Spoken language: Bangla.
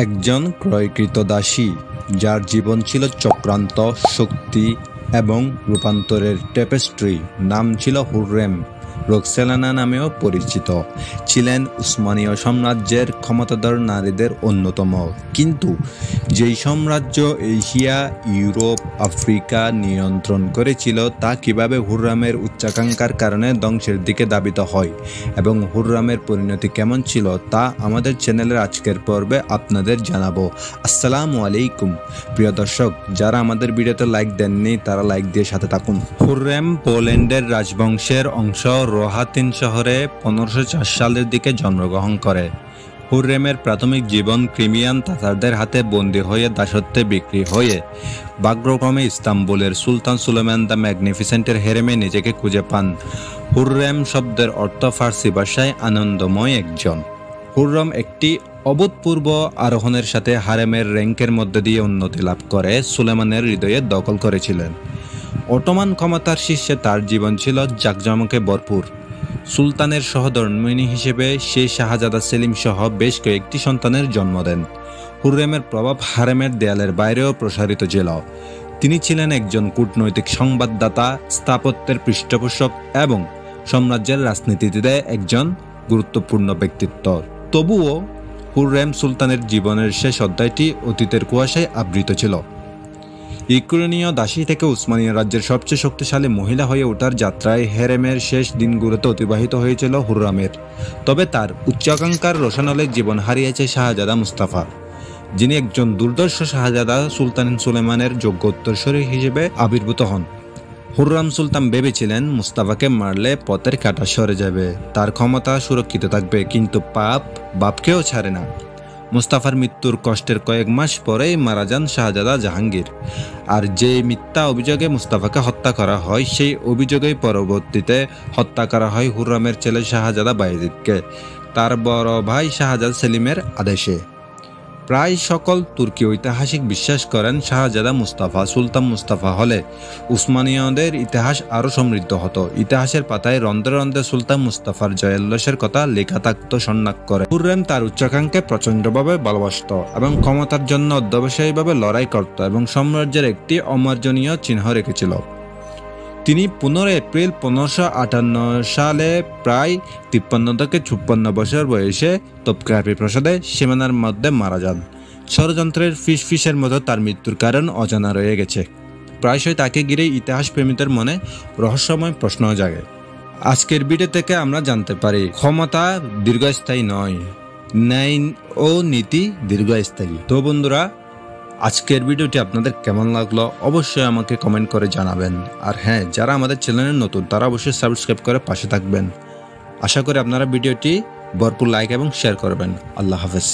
একজন ক্রয়কৃত দাসী, যার জীবন ছিল চক্রান্ত, শক্তি এবং রূপান্তরের টেপেস্ট্রি। নাম ছিল হুররেম, রোকসেলানা নামেও পরিচিত। ছিলেন উসমানীয় সাম্রাজ্যের ক্ষমতাধর নারীদের অন্যতম। কিন্তু যেই সাম্রাজ্য এশিয়া, ইউরোপ, আফ্রিকা নিয়ন্ত্রণ করেছিল, তা কিভাবে হুররেমের উচ্চাকাঙ্ক্ষার কারণে ধ্বংসের দিকে ধাবিত হয় এবং হুররেমের পরিণতি কেমন ছিল, তা আমাদের চ্যানেলের আজকের পর্বে আপনাদের জানাবো। আসসালামু আলাইকুম প্রিয় দর্শক, যারা আমাদের ভিডিওতে লাইক দেননি তারা লাইক দিয়ে সাথে থাকুন। হুররেম পোল্যান্ডের রাজবংশের অংশ রোহাতিন শহরে 1504 সালের দিকে জন্মগ্রহণ করে। হুররেমের প্রাথমিক জীবন ক্রিমিয়ান তাতারদের হাতে বন্দী হয়ে দাসত্বে বিক্রি হয়ে ভাগ্যক্রমে ইস্তাম্বুলের সুলতান সুলেমান দ্য ম্যাগনিফিসেন্টের হেরেমে নিজেকে খুঁজে পান। হুররেম শব্দের অর্থ ফার্সি ভাষায় আনন্দময় একজন। হুররেম একটি অভূতপূর্ব আরোহণের সাথে হারেমের র্যাঙ্কের মধ্যে দিয়ে উন্নতি লাভ করে সুলেমানের হৃদয়ে দখল করেছিলেন। অটোমান ক্ষমতার শীর্ষে তার জীবন ছিল জাঁকজমকে ভরপুর। সুলতানের সহধর্মিণী হিসেবে সে শাহজাদা সেলিম সহ বেশ কয়েকটি সন্তানের জন্ম দেন। হুররেমের প্রভাব হারেমের দেয়ালের বাইরেও প্রসারিত ছিল। তিনি ছিলেন একজন কূটনৈতিক সংবাদদাতা, স্থাপত্যের পৃষ্ঠপোষক এবং সাম্রাজ্যের রাজনীতিতে একজন গুরুত্বপূর্ণ ব্যক্তিত্ব। তবুও হুররেম সুলতানের জীবনের শেষ অধ্যায়টি অতীতের কুয়াশায় আবৃত ছিল। ইউক্রেনীয় দাসী থেকে উসমানীয় রাজ্যের সবচেয়ে শক্তিশালী মহিলা হয়ে ওঠার যাত্রায় হেরেমের শেষ দিনগুলোতে অতিবাহিত হয়েছিল হুররেমের। তবে তার উচ্চাকাঙ্ক্ষার রোশানলে জীবন হারিয়েছে শাহজাদা মুস্তাফা, যিনি একজন দুর্দর্শ শাহজাদা সুলতান সুলেমানের যোগ্য উত্তরসূরি হিসেবে আবির্ভূত হন। হুররেম সুলতান ভেবেছিলেন মুস্তাফাকে মারলে পথের কাঁটা সরে যাবে, তার ক্ষমতা সুরক্ষিত থাকবে, কিন্তু পাপ বাপকেও ছাড়ে না। মুস্তাফার মৃত্যুর কষ্টের কয়েক মাস পরেই মারা যান শাহজাদা জাহাঙ্গীর। আর যে মিথ্যা অভিযোগে মুস্তাফাকে হত্যা করা হয়, সেই অভিযোগেই পরবর্তীতে হত্যা করা হয় হুররেমের ছেলে শাহজাদা বায়েজিদকে তার বড় ভাই শাহজাদা সেলিমের আদেশে। প্রায় সকল তুর্কি ঐতিহাসিক বিশ্বাস করেন শাহজাদা মুস্তাফা সুলতান মুস্তাফা হলে উসমানীয়দের ইতিহাস আরও সমৃদ্ধ হতো। ইতিহাসের পাতায় রন্ধ্রে রন্ধ্রে সুলতান মুস্তাফার জয়োল্লাসের কথা লেখা থাকত সন্ন্যাক করে। হুররেম তার উচ্চাকাঙ্ক্ষাকে প্রচণ্ডভাবে ভালোবাসত এবং ক্ষমতার জন্য অধ্যবসায়ীভাবে লড়াই করত এবং সাম্রাজ্যের একটি অমার্জনীয় চিহ্ন রেখেছিল। তিনি 15 এপ্রিল 1558 সালে প্রায় 53-56 বছর বয়সে তোপকাপি প্রাসাদে সীমানার মধ্যে মারা যান। ষড়যন্ত্রের ফিসফিসের মতো তার মৃত্যুর কারণ অজানা রয়ে গেছে। প্রায়শই তাকে ঘিরে ইতিহাস প্রেমীদের মনে রহস্যময় প্রশ্ন জাগে। আজকের ভিডিও থেকে আমরা জানতে পারি, ক্ষমতা দীর্ঘস্থায়ী নয়, ন্যায় ও নীতি দীর্ঘস্থায়ী। তো বন্ধুরা, আজকের ভিডিওটি আপনাদের কেমন লাগলো অবশ্যই আমাকে কমেন্ট করে জানাবেন। আর হ্যাঁ, যারা আমাদের চ্যানেলে নতুন তারা অবশ্যই সাবস্ক্রাইব করে পাশে থাকবেন। আশা করি আপনারা ভিডিওটি ভরপুর লাইক এবং শেয়ার করবেন। আল্লাহ হাফেজ।